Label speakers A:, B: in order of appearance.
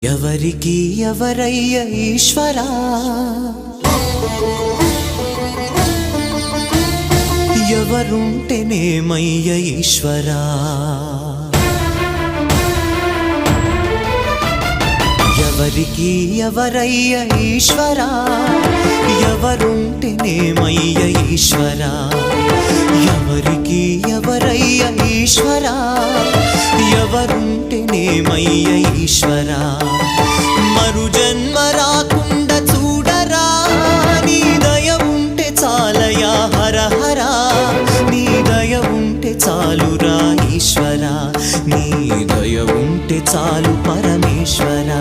A: ఎవరికి ఎవరయ్య ఈశ్వరా, ఎవరుంటేనేమయ్య ఈశ్వరా, ఎవరికి ఎవరయ్య ఈశ్వరా, ఎవరుంటేనేమయ్య ఈశ్వరా, ఎవరికి ఎవరయ్య ఈశ్వరా, ఎవరుంటేనేమయ్య ఈశ్వరా, మరు జన్మ రాకుండా చూడరా, నీ దయ ఉంటే చాలయా హర హర, నీ దయ ఉంటే చాలురా ఈశ్వరా, నీ దయ ఉంటే చాలు పరమేశ్వరా.